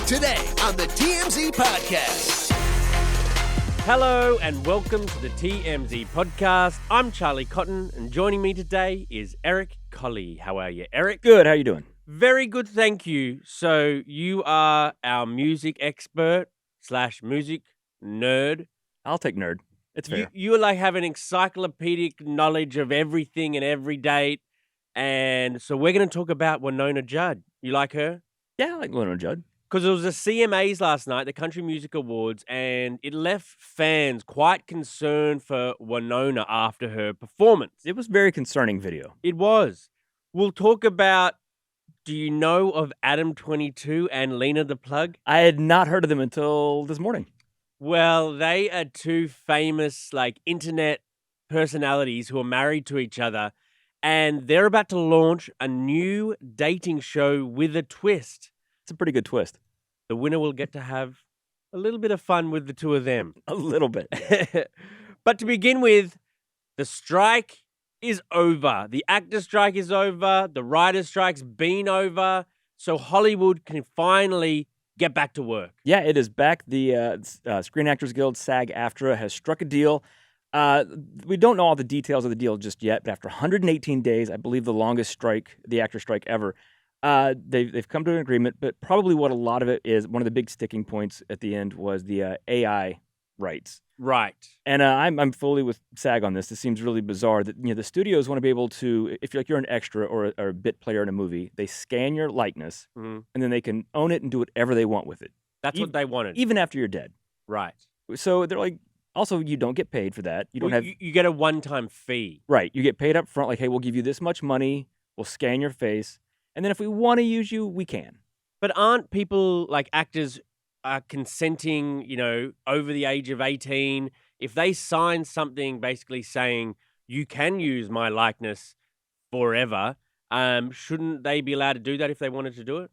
Today on the TMZ Podcast. Hello and welcome to the TMZ Podcast. I'm Charlie Cotton and joining me today is Eric Colley. How are you, Eric? Good. How you doing? Very good, thank you. So you are our music expert / music nerd. I'll take nerd. It's fair. You like have an encyclopedic knowledge of everything and every date. And so we're going to talk about Wynonna Judd. You like her? Yeah, I like Wynonna Judd. Because it was the CMAs last night, the Country Music Awards, and it left fans quite concerned for Wynonna after her performance. It was a very concerning video. It was. We'll talk about, do you know of Adam 22 and Lena the Plug? I had not heard of them until this morning. Well, they are two famous, internet personalities who are married to each other, and they're about to launch a new dating show with a twist. It's a pretty good twist. The winner will get to have a little bit of fun with the two of them. A little bit. But to begin with, the strike is over. The actor strike is over. The writer strike's been over. So Hollywood can finally get back to work. Yeah, it is back. The Screen Actors Guild, SAG-AFTRA, has struck a deal. We don't know all the details of the deal just yet, but after 118 days, I believe the longest strike, the actor strike ever, they've come to an agreement, but probably what a lot of it is, one of the big sticking points at the end was the AI rights. Right. And I'm fully with SAG on this. This seems really bizarre that the studios want to be able to, if you're an extra or a bit player in a movie, they scan your likeness and then they can own it and do whatever they want with it. That's what they wanted. Even after you're dead. Right. So they're like, also, you don't get paid for that. You don't have. You get a one-time fee. Right. You get paid up front. Like, hey, we'll give you this much money. We'll scan your face. And then if we want to use you, we can. But aren't people, like actors, consenting, over the age of 18? If they sign something basically saying, you can use my likeness forever, shouldn't they be allowed to do that if they wanted to do it?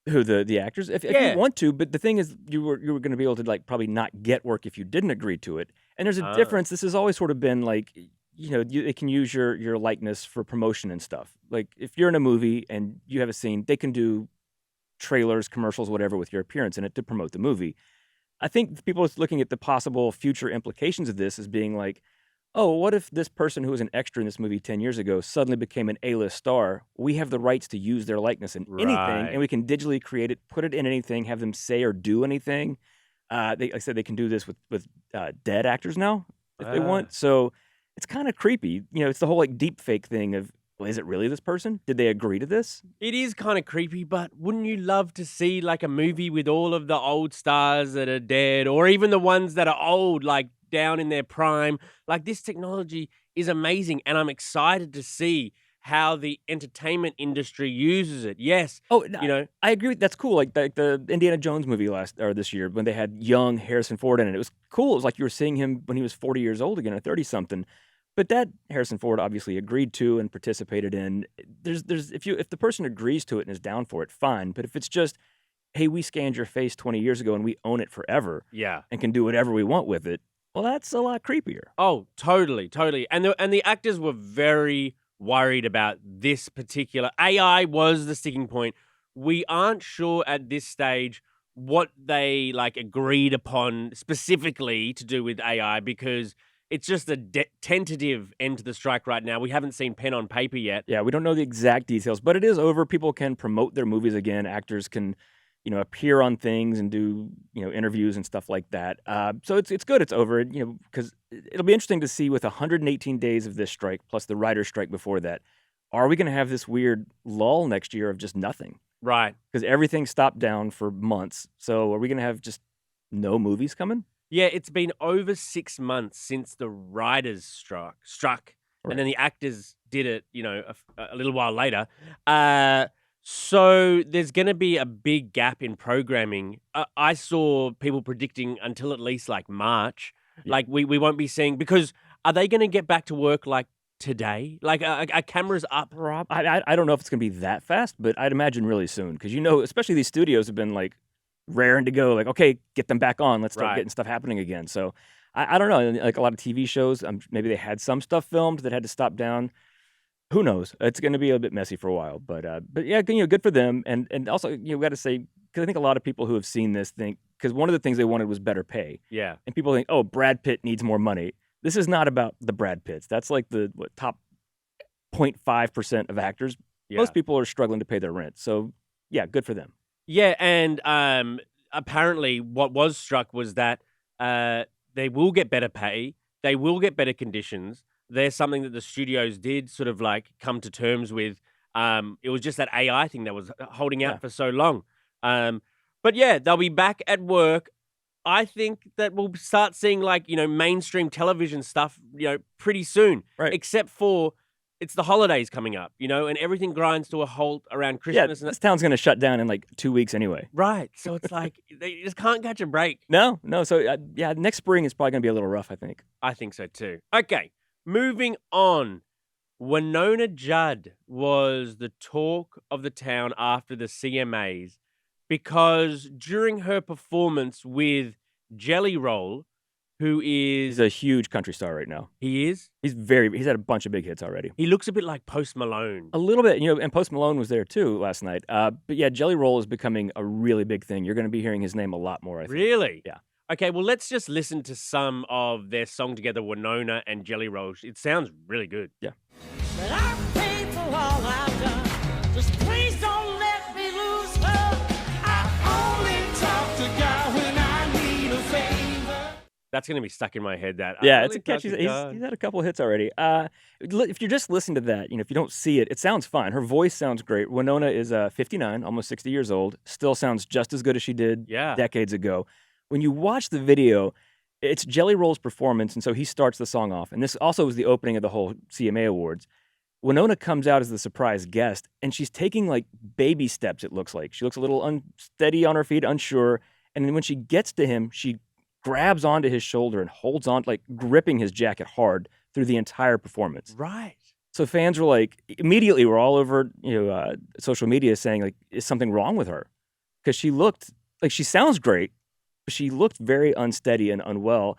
Who, the actors? If you want to, but the thing is, you were going to be able to probably not get work if you didn't agree to it. And there's a difference. This has always sort of been they can use your likeness for promotion and stuff. Like if you're in a movie and you have a scene, they can do trailers, commercials, whatever with your appearance in it to promote the movie. I think people are looking at the possible future implications of this as being like, oh, what if this person who was an extra in this movie 10 years ago suddenly became an A-list star? We have the rights to use their likeness in anything, and we can digitally create it, put it in anything, have them say or do anything. Like I said, they can do this with dead actors now if they want. So it's kind of creepy. It's the whole deep fake thing of, well, is it really this person? Did they agree to this? It is kind of creepy, but wouldn't you love to see a movie with all of the old stars that are dead, or even the ones that are old, down in their prime? This technology is amazing, and I'm excited to see how the entertainment industry uses it. Yes. Oh, I agree. That's cool. Like the Indiana Jones movie this year when they had young Harrison Ford in it. It was cool. It was like you were seeing him when he was 40 years old again, or 30-something. But that Harrison Ford obviously agreed to and participated in. There's if the person agrees to it and is down for it, fine. But if it's just, hey, we scanned your face 20 years ago and we own it forever, and can do whatever we want with it, well, that's a lot creepier. Oh, totally. And the actors were very worried about this particular. AI was the sticking point. We aren't sure at this stage what they agreed upon specifically to do with AI, because it's just a tentative end to the strike right now. We haven't seen pen on paper yet. Yeah, we don't know the exact details, but it is over. People can promote their movies again. Actors can, appear on things and do, interviews and stuff like that. So it's good. It's over, because it'll be interesting to see with 118 days of this strike plus the writer's strike before that. Are we going to have this weird lull next year of just nothing? Right. Because everything stopped down for months. So are we going to have just no movies coming? Yeah, it's been over 6 months since the writers struck, right. And then the actors did it, a little while later. So there's going to be a big gap in programming. I saw people predicting until at least March. Yeah. We won't be seeing, because are they going to get back to work today? Are cameras up? I don't know if it's going to be that fast, but I'd imagine really soon. Because, especially these studios have been raring to go, okay, get them back on. Let's start getting stuff happening again. So I don't know. A lot of TV shows, maybe they had some stuff filmed that had to stop down. Who knows? It's going to be a bit messy for a while, but yeah, good for them. And also, we got to say, because I think a lot of people who have seen this think, because one of the things they wanted was better pay. Yeah. And people think, oh, Brad Pitt needs more money. This is not about the Brad Pitts. That's like the top 0.5% of actors. Yeah. Most people are struggling to pay their rent. So, yeah, good for them. Yeah, and apparently what was struck was that they will get better pay. They will get better conditions. There's something that the studios did sort of like come to terms with. It was just that AI thing that was holding out for so long. But yeah, they'll be back at work. I think that we'll start seeing like, mainstream television stuff, pretty soon. Right. Except for it's the holidays coming up, and everything grinds to a halt around Christmas. Yeah, this town's going to shut down in like 2 weeks anyway. Right. So it's like they just can't catch a break. No. So, yeah, next spring is probably going to be a little rough, I think. I think so too. Okay, moving on. Wynonna Judd was the talk of the town after the CMAs because during her performance with Jelly Roll, who is... He's a huge country star right now. He is? He's had a bunch of big hits already. He looks a bit like Post Malone. A little bit, and Post Malone was there too last night. But yeah, Jelly Roll is becoming a really big thing. You're going to be hearing his name a lot more, I think. Really? Yeah. Okay, well, let's just listen to some of their song together, Wynonna and Jelly Roll. It sounds really good. Yeah. But I've paid for all I've done. Just please don't let me lose her. I only talk to God when I need a favor. That's going to be stuck in my head. Yeah, it's a catchy. He's had a couple of hits already. If you just listen to that, if you don't see it, it sounds fine. Her voice sounds great. Wynonna is 59, almost 60 years old. Still sounds just as good as she did decades ago. When you watch the video, it's Jelly Roll's performance, and so he starts the song off. And this also was the opening of the whole CMA Awards. Wynonna comes out as the surprise guest, and she's taking like baby steps, it looks like. She looks a little unsteady on her feet, unsure. And then when she gets to him, she grabs onto his shoulder and holds on, like gripping his jacket hard through the entire performance. Right. So fans were like, immediately were all over social media saying, like, is something wrong with her? Because she looked, like, she sounds great, but she looked very unsteady and unwell.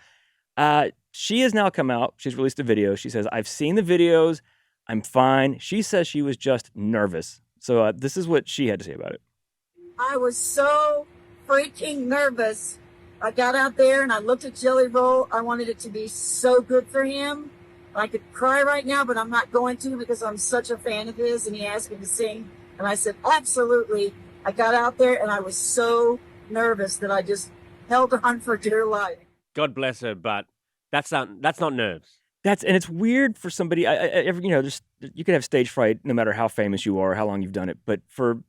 She has now come out. She's released a video. She says, I've seen the videos. I'm fine. She says she was just nervous. So this is what she had to say about it. I was so freaking nervous. I got out there and I looked at Jelly Roll. I wanted it to be so good for him. I could cry right now, but I'm not going to because I'm such a fan of his and he asked me to sing. And I said, absolutely. I got out there and I was so nervous that I just held on for dear life. God bless her, but that's not nerves. And it's weird for somebody. Just you could have stage fright no matter how famous you are, or how long you've done it. But for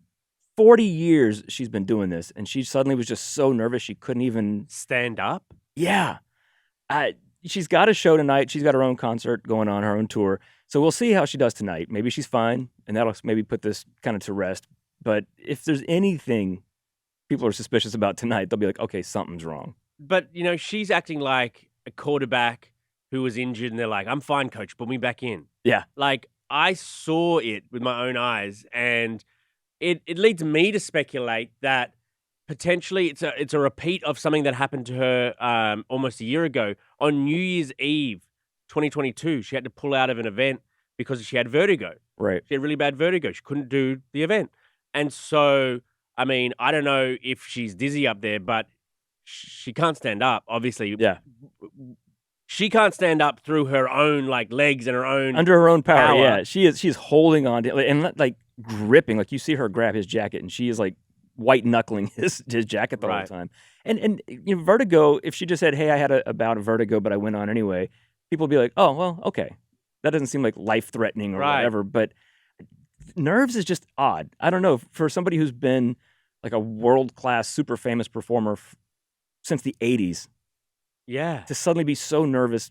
40 years, she's been doing this, and she suddenly was just so nervous she couldn't even stand up. Yeah, she's got a show tonight. She's got her own concert going on, her own tour. So we'll see how she does tonight. Maybe she's fine, and that'll maybe put this kind of to rest. But if there's anything people are suspicious about tonight, they'll be like, okay, something's wrong. But she's acting like a quarterback who was injured, and they're like, I'm fine, coach, put me back in. Yeah. Like, I saw it with my own eyes, and it leads me to speculate that potentially it's a repeat of something that happened to her almost a year ago. On New Year's Eve, 2022, she had to pull out of an event because she had vertigo. Right. She had really bad vertigo. She couldn't do the event. And so, I mean, I don't know if she's dizzy up there, but she can't stand up, obviously. Yeah. She can't stand up through her own legs and her own under her own power. Yeah, she's holding on to and like gripping. Like you see her grab his jacket, and she is like white knuckling his jacket the whole time. And vertigo. If she just said, "Hey, I had a bout of vertigo, but I went on anyway," people would be like, "Oh, well, okay, that doesn't seem like life threatening or whatever." But nerves is just odd. I don't know, for somebody who's been like a world class, super famous performer since the '80s. Yeah. To suddenly be so nervous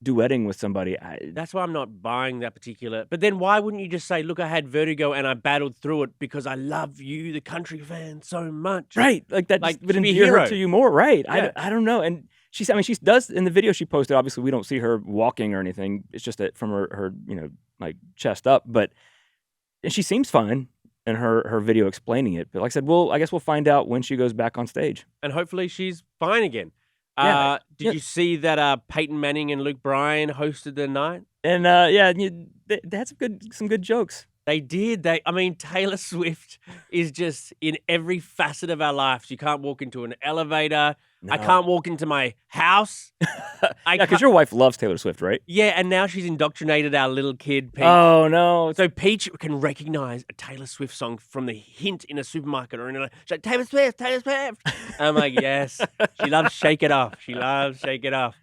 duetting with somebody. That's why I'm not buying that particular. But then why wouldn't you just say, look, I had vertigo and I battled through it because I love you, the country fan, so much. Right. Like that would endear her to you more. Right. Yeah. I don't know. And she does, in the video she posted, obviously we don't see her walking or anything. It's just from her chest up. But and she seems fine in her video explaining it. But like I said, I guess we'll find out when she goes back on stage. And hopefully she's fine again. Did you see that Peyton Manning and Luke Bryan hosted the night? And they had some good jokes. They did. I mean, Taylor Swift is just in every facet of our lives. You can't walk into an elevator. No. I can't walk into my house. Yeah, because your wife loves Taylor Swift, right? Yeah, and now she's indoctrinated our little kid, Peach. Oh, no. So Peach can recognize a Taylor Swift song from the hint in a supermarket or in a... She's like, Taylor Swift, Taylor Swift. I'm like, yes. She loves Shake It Off. She loves Shake It Off.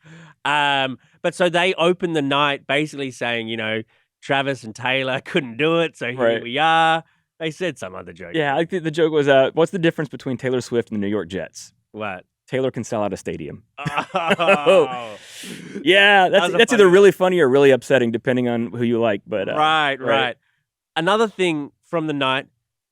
But so they opened the night basically saying, you know, Travis and Taylor couldn't do it, so here we are. They said some other joke. Yeah, I think the joke was, what's the difference between Taylor Swift and the New York Jets? What? Taylor can sell out a stadium. Oh. Yeah, that's either really funny or really upsetting, depending on who you like. But Right. Another thing from the night,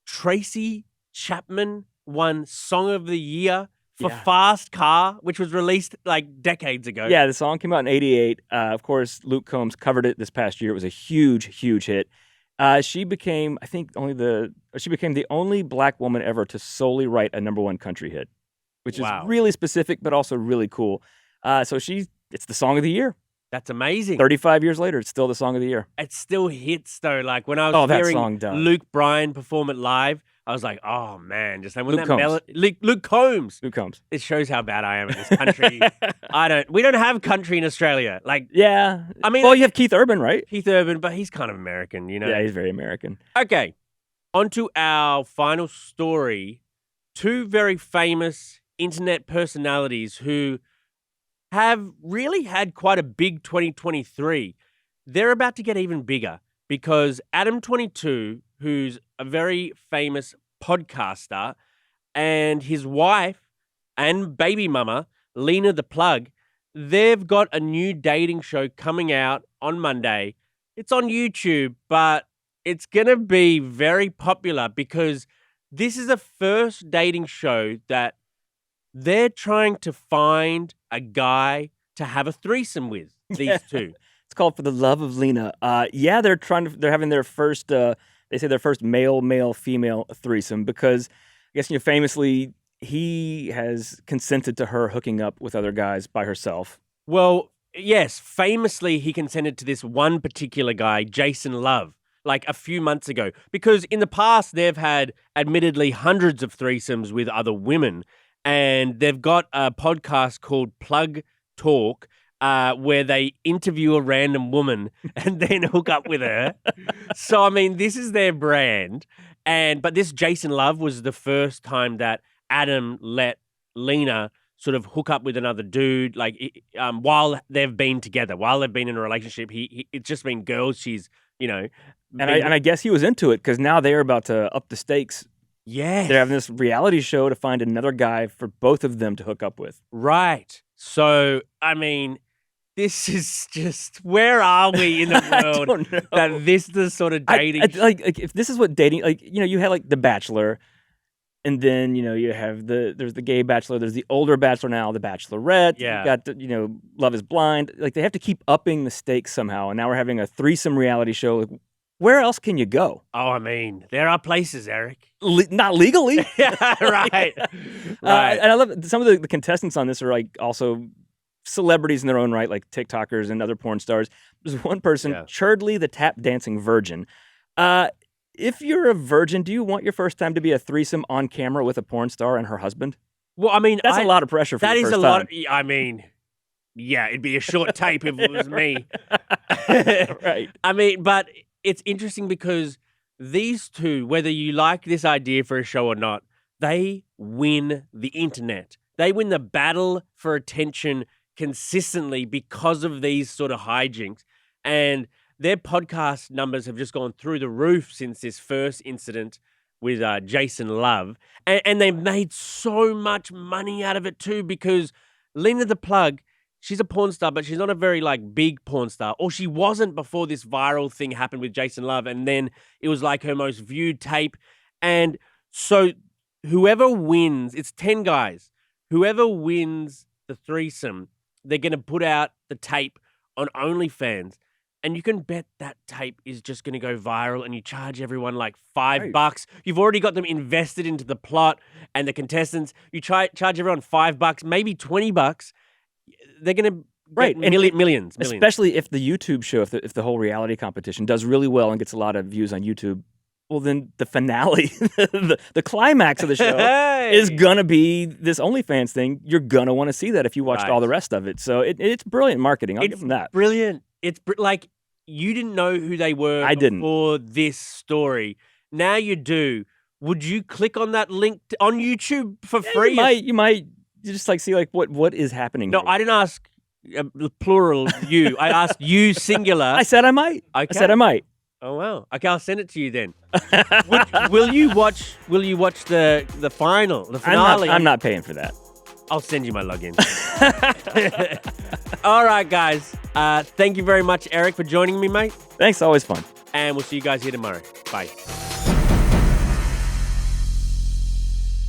Tracy Chapman won Song of the Year for Fast Car, which was released like decades ago. Yeah, the song came out in '88. Of course, Luke Combs covered it this past year. It was a huge, huge hit. She became, I think, the only black woman ever to solely write a #1 country hit, which is really specific, but also really cool. So it's the song of the year. That's amazing. 35 years later, it's still the song of the year. It still hits though. Like when I was hearing Luke Bryan perform it live, I was like, oh man, just like when Luke Combs. Luke Combs. Luke Combs. It shows how bad I am in this country. We don't have country in Australia. Like, yeah. I mean, well, you have Keith Urban, right? Keith Urban, but he's kind of American, you know? Yeah, he's very American. Okay. On to our final story. Two very famous internet personalities who have really had quite a big 2023. They're about to get even bigger because Adam22, who's a very famous podcaster, and his wife and baby mama, Lena the Plug, they've got a new dating show coming out on Monday. It's on YouTube, but it's going to be very popular because this is the first dating show that they're trying to find a guy to have a threesome with, these two. It's called For the Love of Lena. Yeah, they're having their first, they say their first male-female threesome because I guess, famously, he has consented to her hooking up with other guys by herself. Well, yes, famously, he consented to this one particular guy, Jason Love, like a few months ago, because in the past, they've had admittedly hundreds of threesomes with other women. And they've got a podcast called Plug Talk where they interview a random woman and then hook up with her. So, I mean, this is their brand. But this Jason Love was the first time that Adam let Lena sort of hook up with another dude, like while they've been together, while they've been in a relationship. It's just been girls she's, And I guess he was into it because now they're about to up the stakes. Yeah. They're having this reality show to find another guy for both of them to hook up with. Right. So, I mean, this is just, where are we in the world that this is the sort of dating? Like if this is what dating, you had like The Bachelor, and then, you have there's the gay bachelor, there's the older bachelor now, the Bachelorette. Yeah. You got, Love is Blind. Like they have to keep upping the stakes somehow. And now we're having a threesome reality show. Like, where else can you go? Oh, I mean, there are places, Eric. Not legally. Yeah, right. And I love some of the contestants on this are like also celebrities in their own right, like TikTokers and other porn stars. There's one person, Churdley the tap dancing virgin. If you're a virgin, do you want your first time to be a threesome on camera with a porn star and her husband? Well, I mean, that's a lot of pressure for that your is first a lot. time. I mean, yeah, it'd be a short tape if it was me. Right. I mean, but it's interesting because these two, whether you like this idea for a show or not, they win the internet. They win the battle for attention consistently because of these sort of hijinks. And their podcast numbers have just gone through the roof since this first incident with Jason Love. And they've made so much money out of it too because Lena the Plug, she's a porn star, but she's not a very big porn star. Or she wasn't before this viral thing happened with Jason Love. And then it was like her most viewed tape. And so whoever wins, it's 10 guys. Whoever wins the threesome, they're going to put out the tape on OnlyFans. And you can bet that tape is just going to go viral and you charge everyone like $5. You've already got them invested into the plot and the contestants. You charge everyone $5, maybe $20. They're going to Right, and millions. Especially if the YouTube show, if the whole reality competition does really well and gets a lot of views on YouTube, well, then the finale, the climax of the show is going to be this OnlyFans thing. You're going to want to see that if you watched all the rest of it. So it's brilliant marketing. I'll give them that. Brilliant. It's like you didn't know who they were before this story. Now you do. Would you click on that link on YouTube for free? You might just like see like what is happening. No, here. I didn't ask plural you. I asked you singular. I said I might. Okay. I said I might. Oh wow! Okay, I'll send it to you then. Will you watch the final, the finale? I'm not paying for that. I'll send you my login. All right, guys. Thank you very much, Eric, for joining me, mate. Thanks. Always fun. And we'll see you guys here tomorrow. Bye.